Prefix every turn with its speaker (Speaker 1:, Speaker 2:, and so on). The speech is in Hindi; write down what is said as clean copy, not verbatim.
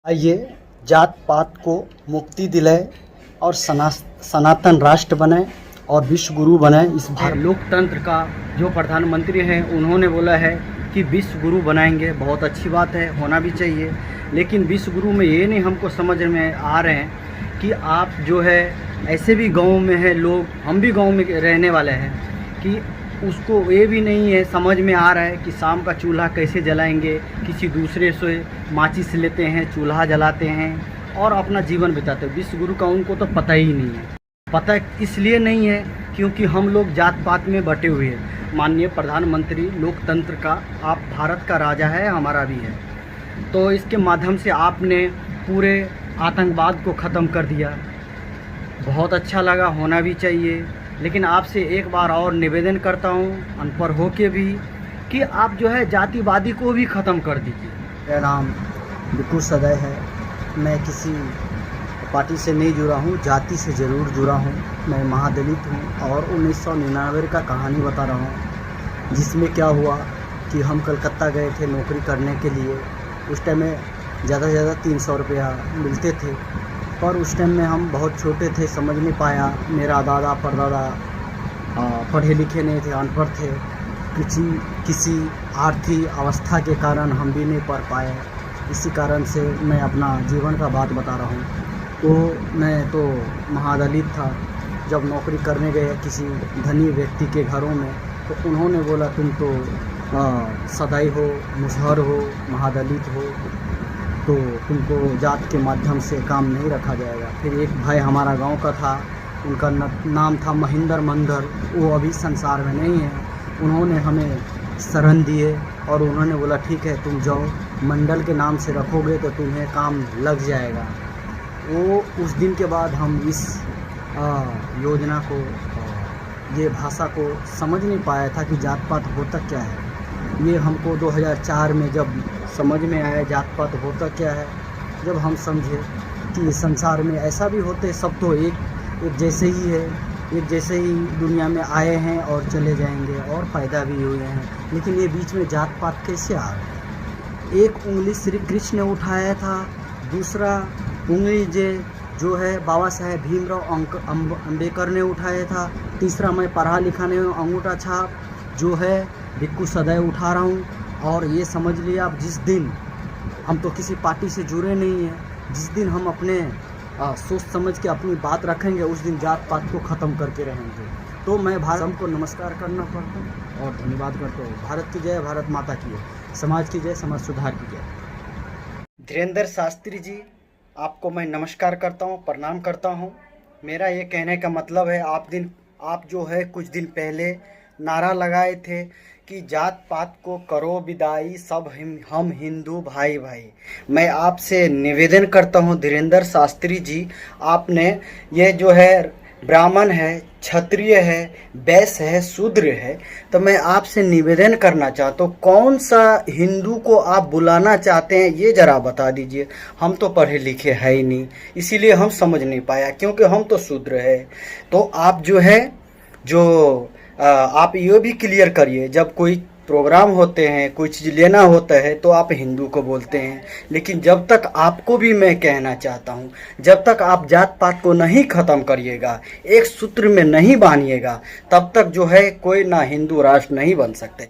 Speaker 1: आइए जात पात को मुक्ति दिलाए और सनातन राष्ट्र बने और विश्व गुरु बने। इस भारत लोकतंत्र का जो प्रधानमंत्री हैं उन्होंने बोला है कि विश्व गुरु बनाएंगे। बहुत अच्छी बात है, होना भी चाहिए। लेकिन विश्व गुरु में ये नहीं हमको समझ में आ रहे हैं कि आप जो है ऐसे भी गाँव में है लोग, हम भी गाँव में रहने वाले हैं, कि उसको ये भी नहीं है समझ में आ रहा है कि शाम का चूल्हा कैसे जलाएंगे। किसी दूसरे से माचिस लेते हैं, चूल्हा जलाते हैं और अपना जीवन बिताते हैं। विश्व गुरु का उनको तो पता ही नहीं है। पता इसलिए नहीं है क्योंकि हम लोग जात पात में बटे हुए हैं। माननीय प्रधानमंत्री लोकतंत्र का, आप भारत का राजा है, हमारा भी है, तो इसके माध्यम से आपने पूरे आतंकवाद को ख़त्म कर दिया। बहुत अच्छा लगा, होना भी चाहिए। लेकिन आपसे एक बार और निवेदन करता हूँ, अनपढ़ हो के भी, कि आप जो है जातिवादी को भी ख़त्म कर दीजिए। मेरा नाम बिक्कू सदै है। मैं किसी पार्टी से नहीं जुड़ा हूँ, जाति से ज़रूर जुड़ा हूँ। मैं महादलित हूँ और 1999 का कहानी बता रहा हूँ, जिसमें क्या हुआ कि हम कलकत्ता गए थे नौकरी करने के लिए। उस टाइम में ज़्यादा से ज़्यादा 300 रुपया मिलते थे, पर उस टाइम में हम बहुत छोटे थे, समझ नहीं पाया। मेरा दादा परदादा पढ़े लिखे नहीं थे, अनपढ़ थे। किसी आर्थिक अवस्था के कारण हम भी नहीं पढ़ पाए। इसी कारण से मैं अपना जीवन का बात बता रहा हूँ। तो मैं तो महादलित था। जब नौकरी करने गए किसी धनी व्यक्ति के घरों में, तो उन्होंने बोला तुम तो सदाई हो, मुसहर हो, महादलित हो, तो तुमको जात के माध्यम से काम नहीं रखा जाएगा। फिर एक भाई हमारा गांव का था, उनका नाम था महेंद्र मंदर, वो अभी संसार में नहीं है। उन्होंने हमें शरण दिए और उन्होंने बोला ठीक है तुम जाओ, मंडल के नाम से रखोगे तो तुम्हें काम लग जाएगा। वो उस दिन के बाद हम इस योजना को, ये भाषा को समझ नहीं पाया था कि जात पात होता क्या है। ये हमको 2004 में जब समझ में आया जात पात होता क्या है, जब हम समझे कि संसार में ऐसा भी होते, सब तो एक जैसे ही है, एक जैसे ही दुनिया में आए हैं और चले जाएंगे और पैदा भी हुए हैं। लेकिन ये बीच में जात पात कैसे आ गए? एक उंगली श्री कृष्ण ने उठाया था, दूसरा उंगली जो है बाबा साहेब भीमराव अम्बेडकर ने उठाया था, तीसरा मैं पढ़ा लिखा नहीं हूँ, अंगूठा छाप जो है बिक्कू सदै उठा रहा हूँ। और ये समझ लिया आप, जिस दिन हम तो किसी पार्टी से जुड़े नहीं हैं, जिस दिन हम अपने सोच समझ के अपनी बात रखेंगे, उस दिन जात पात को ख़त्म करके रहेंगे। तो मैं भारत को नमस्कार करना पड़ता हूँ और धन्यवाद करता हूँ। भारत की जय, भारत माता की जय, समाज की जय, समाज सुधार की जय। धीरेंद्र शास्त्री जी, आपको मैं नमस्कार करता हूँ, प्रणाम करता हूँ। मेरा ये कहने का मतलब है, आप जो है कुछ दिन पहले नारा लगाए थे कि जात पात को करो विदाई, सब हम हिंदू भाई भाई। मैं आपसे निवेदन करता हूं धीरेंद्र शास्त्री जी, आपने ये जो है ब्राह्मण है, क्षत्रिय है, वैश्य है, शूद्र है, तो मैं आपसे निवेदन करना चाहता हूँ, कौन सा हिंदू को आप बुलाना चाहते हैं ये ज़रा बता दीजिए। हम तो पढ़े लिखे है ही नहीं, इसीलिए हम समझ नहीं पाया, क्योंकि हम तो शूद्र है। तो आप जो है आप ये भी क्लियर करिए, जब कोई प्रोग्राम होते हैं, कोई चीज़ लेना होता है तो आप हिंदू को बोलते हैं। लेकिन जब तक आपको भी मैं कहना चाहता हूँ, जब तक आप जात पात को नहीं ख़त्म करिएगा, एक सूत्र में नहीं बांधिएगा, तब तक जो है कोई ना हिंदू राष्ट्र नहीं बन सकते।